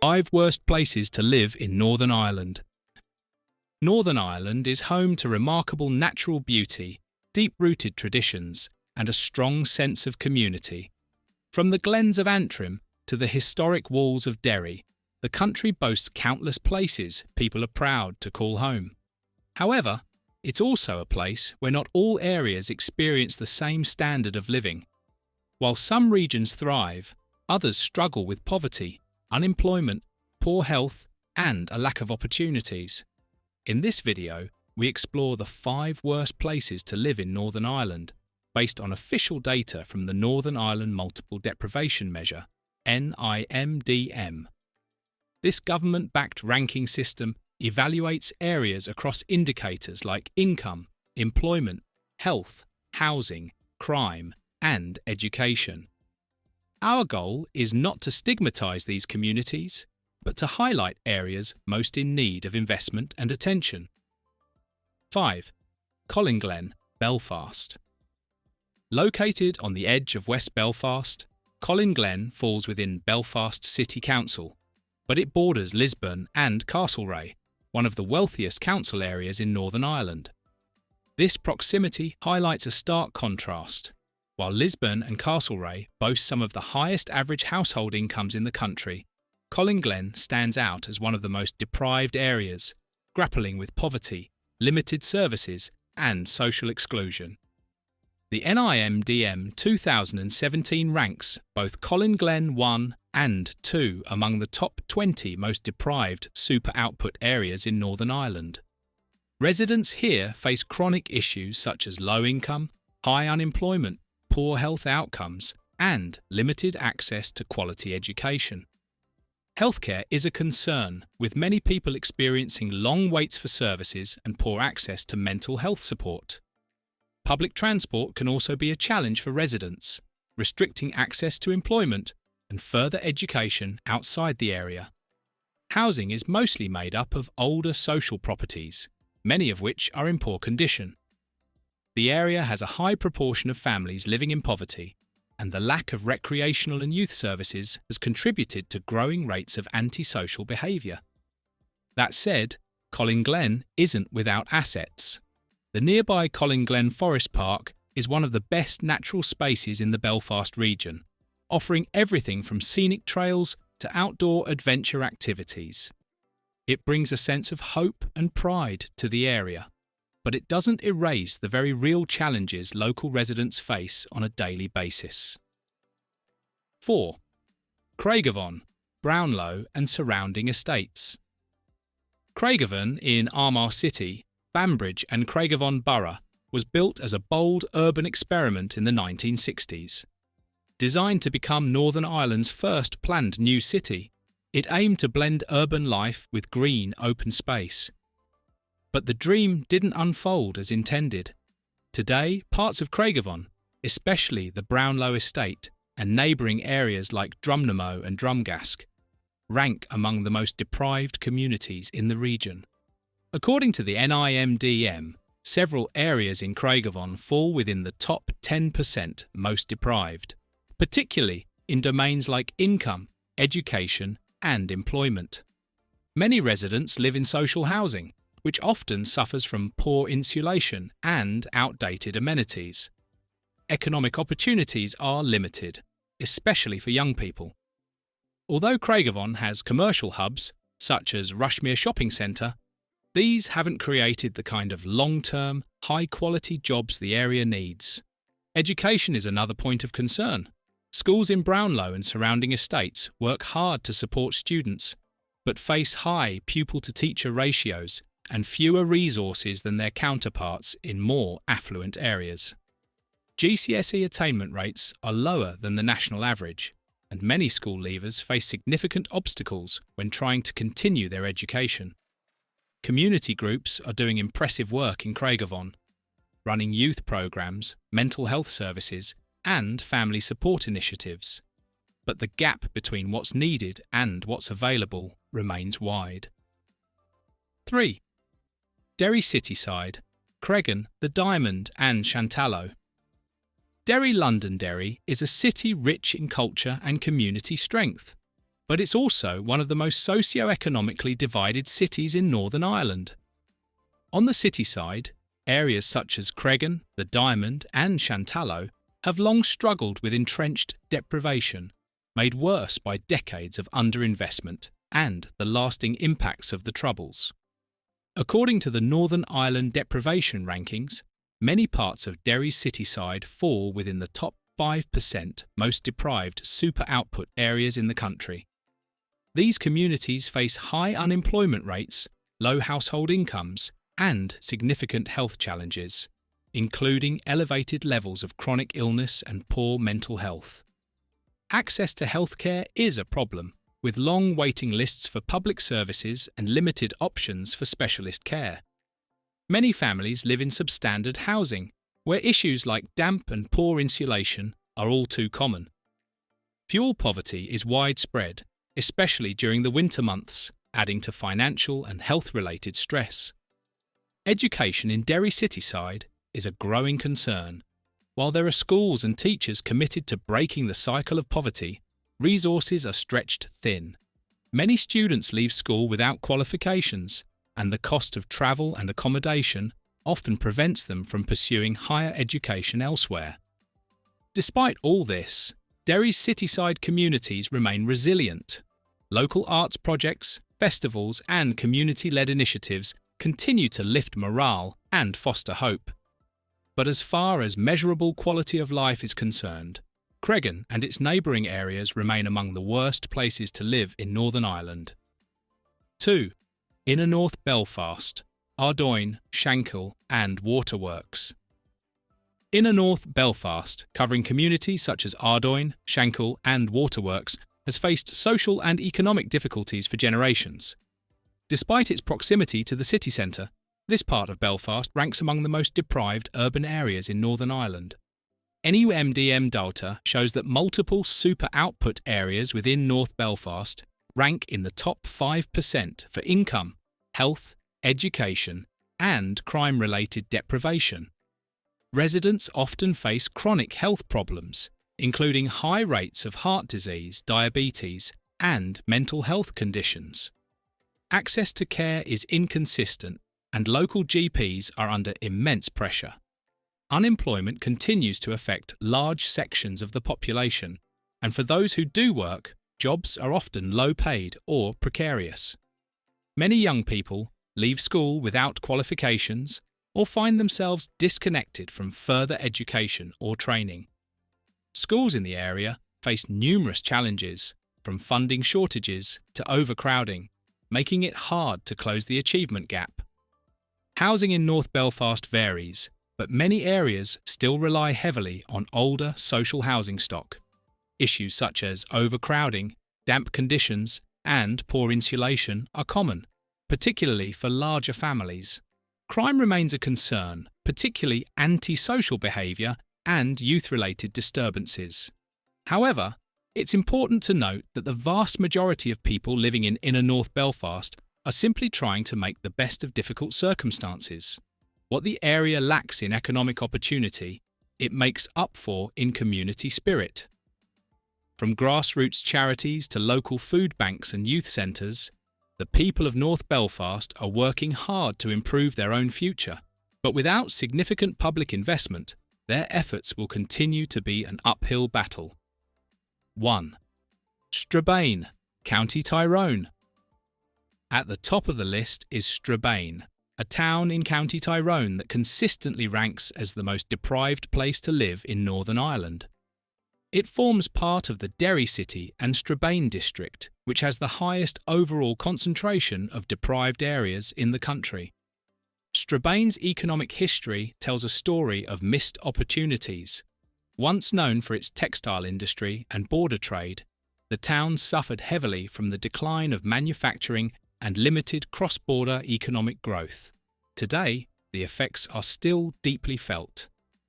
5 worst places to live in Northern Ireland. Northern Ireland is home to remarkable natural beauty, deep-rooted traditions, and a strong sense of community. From the glens of Antrim to the historic walls of Derry, the country boasts countless places people are proud to call home. However, it's also a place where not all areas experience the same standard of living. While some regions thrive, others struggle with poverty, unemployment, poor health, and a lack of opportunities. In this video, we explore the 5 worst places to live in Northern Ireland, based on official data from the Northern Ireland Multiple Deprivation Measure, NIMDM. This government-backed ranking system evaluates areas across indicators like income, employment, health, housing, crime, and education. Our goal is not to stigmatize these communities, but to highlight areas most in need of investment and attention. 5. Colin Glenn, Belfast. Located on the edge of West Belfast, Colin Glenn falls within Belfast City Council, but it borders Lisburn and Castlereagh, one of the wealthiest council areas in Northern Ireland. This proximity highlights a stark contrast. While Lisburn and Castlereagh boast some of the highest average household incomes in the country, Colin Glenn stands out as one of the most deprived areas, grappling with poverty, limited services, and social exclusion. The NIMDM 2017 ranks both Colin Glenn 1 and 2 among the top 20 most deprived super output areas in Northern Ireland. Residents here face chronic issues such as low income, high unemployment, poor health outcomes, and limited access to quality education. Healthcare is a concern, with many people experiencing long waits for services and poor access to mental health support. Public transport can also be a challenge for residents, restricting access to employment and further education outside the area. Housing is mostly made up of older social properties, many of which are in poor condition. The area has a high proportion of families living in poverty, and the lack of recreational and youth services has contributed to growing rates of antisocial behaviour. That said, Colin Glenn isn't without assets. The nearby Colin Glenn Forest Park is one of the best natural spaces in the Belfast region, offering everything from scenic trails to outdoor adventure activities. It brings a sense of hope and pride to the area, but it doesn't erase the very real challenges local residents face on a daily basis. 4. Craigon, Brownlow and surrounding estates. Craigon in Armagh City, Banbridge and Craigon Borough was built as a bold urban experiment in the 1960s. Designed to become Northern Ireland's first planned new city, it aimed to blend urban life with green open space. But the dream didn't unfold as intended. Today, parts of Craigon, especially the Brownlow estate and neighbouring areas like Drumnamo and Drumgask, rank among the most deprived communities in the region. According to the NIMDM, several areas in Craigon fall within the top 10% most deprived, particularly in domains like income, education, and employment. Many residents live in social housing, which often suffers from poor insulation and outdated amenities. Economic opportunities are limited, especially for young people. Although Craigon has commercial hubs, such as Rushmere Shopping Centre, these haven't created the kind of long-term, high-quality jobs the area needs. Education is another point of concern. Schools in Brownlow and surrounding estates work hard to support students, but face high pupil-to-teacher ratios and fewer resources than their counterparts in more affluent areas. GCSE attainment rates are lower than the national average, and many school leavers face significant obstacles when trying to continue their education. Community groups are doing impressive work in Craigon, running youth programs, mental health services, and family support initiatives. But the gap between what's needed and what's available remains wide. 3. Derry Cityside, Craigon, the Diamond and Shantallow. Derry Londonderry is a city rich in culture and community strength. but it's also one of the most socio-economically divided cities in Northern Ireland. On the city side, areas such as Craigon, the Diamond and Shantallow have long struggled with entrenched deprivation, made worse by decades of underinvestment and the lasting impacts of the Troubles. According to the Northern Ireland Deprivation rankings, many parts of Derry's city side fall within the top 5% most deprived super output areas in the country. These communities face high unemployment rates, low household incomes, and significant health challenges, including elevated levels of chronic illness and poor mental health. Access to healthcare is a problem, with long waiting lists for public services and limited options for specialist care. Many families live in substandard housing, where issues like damp and poor insulation are all too common. Fuel poverty is widespread, especially during the winter months, adding to financial and health-related stress. Education in Derry city side is a growing concern. While there are schools and teachers committed to breaking the cycle of poverty, resources are stretched thin. Many students leave school without qualifications, and the cost of travel and accommodation often prevents them from pursuing higher education elsewhere. Despite all this, Derry's cityside communities remain resilient. Local arts projects, festivals and community-led initiatives continue to lift morale and foster hope. But as far as measurable quality of life is concerned, Craigon and its neighbouring areas remain among the worst places to live in Northern Ireland. 2. Inner North Belfast, Ardoyne, Shankill and Waterworks. Inner North Belfast, covering communities such as Ardoyne, Shankill and Waterworks, has faced social and economic difficulties for generations. Despite its proximity to the city centre, this part of Belfast ranks among the most deprived urban areas in Northern Ireland. NIMDM data shows that multiple super output areas within North Belfast rank in the top 5% for income, health, education, and crime-related deprivation. Residents often face chronic health problems, including high rates of heart disease, diabetes, and mental health conditions. Access to care is inconsistent, and local GPs are under immense pressure. Unemployment continues to affect large sections of the population, and for those who do work, jobs are often low-paid or precarious. Many young people leave school without qualifications or find themselves disconnected from further education or training. Schools in the area face numerous challenges, from funding shortages to overcrowding, making it hard to close the achievement gap. Housing in North Belfast varies, but many areas still rely heavily on older social housing stock. Issues such as overcrowding, damp conditions, and poor insulation are common, particularly for larger families. Crime remains a concern, particularly antisocial behaviour and youth-related disturbances. However, it's important to note that the vast majority of people living in inner North Belfast are simply trying to make the best of difficult circumstances. What the area lacks in economic opportunity, it makes up for in community spirit. From grassroots charities to local food banks and youth centres, the people of North Belfast are working hard to improve their own future, but without significant public investment, their efforts will continue to be an uphill battle. 1. Strabane, County Tyrone. At the top of the list is Strabane, a town in County Tyrone that consistently ranks as the most deprived place to live in Northern Ireland. It forms part of the Derry City and Strabane district, which has the highest overall concentration of deprived areas in the country. Strabane's economic history tells a story of missed opportunities. Once known for its textile industry and border trade, the town suffered heavily from the decline of manufacturing and limited cross-border economic growth. Today, the effects are still deeply felt.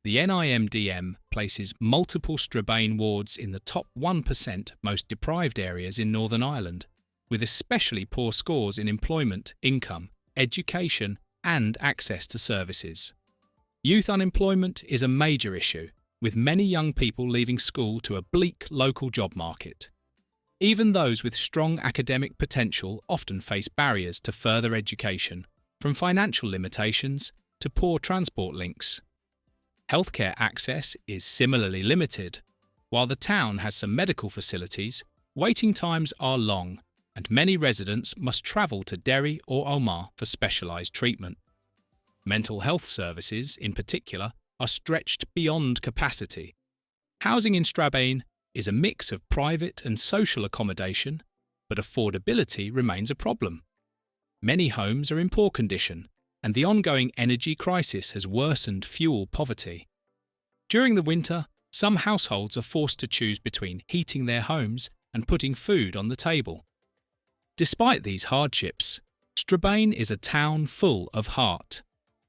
The NIMDM places multiple Strabane wards in the top 1% most deprived areas in Northern Ireland, with especially poor scores in employment, income, education, and access to services. Youth unemployment is a major issue, with many young people leaving school to a bleak local job market. Even those with strong academic potential often face barriers to further education, from financial limitations to poor transport links. Healthcare access is similarly limited. While the town has some medical facilities, waiting times are long, and many residents must travel to Derry or Omagh for specialised treatment. Mental health services, in particular, are stretched beyond capacity. Housing in Strabane is a mix of private and social accommodation, but affordability remains a problem. Many homes are in poor condition, and the ongoing energy crisis has worsened fuel poverty. During the winter, some households are forced to choose between heating their homes and putting food on the table. Despite these hardships, Strabane is a town full of heart.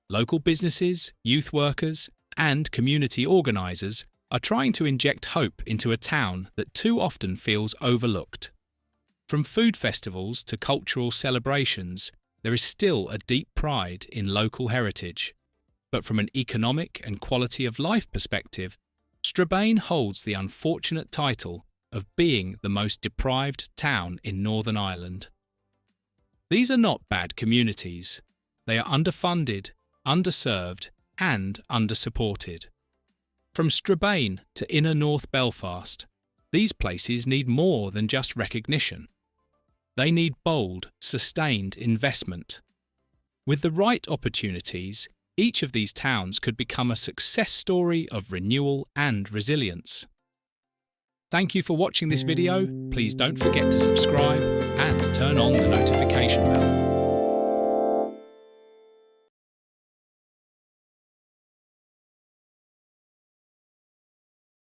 Local businesses, youth workers, and community organisers are trying to inject hope into a town that too often feels overlooked. From food festivals to cultural celebrations, there is still a deep pride in local heritage. But from an economic and quality of life perspective, Strabane holds the unfortunate title of being the most deprived town in Northern Ireland. These are not bad communities. They are underfunded, underserved, and undersupported. From Strabane to inner North Belfast, these places need more than just recognition. They need bold, sustained investment. With the right opportunities, each of these towns could become a success story of renewal and resilience. Thank you for watching this video. Please don't forget to subscribe and turn on the notification bell.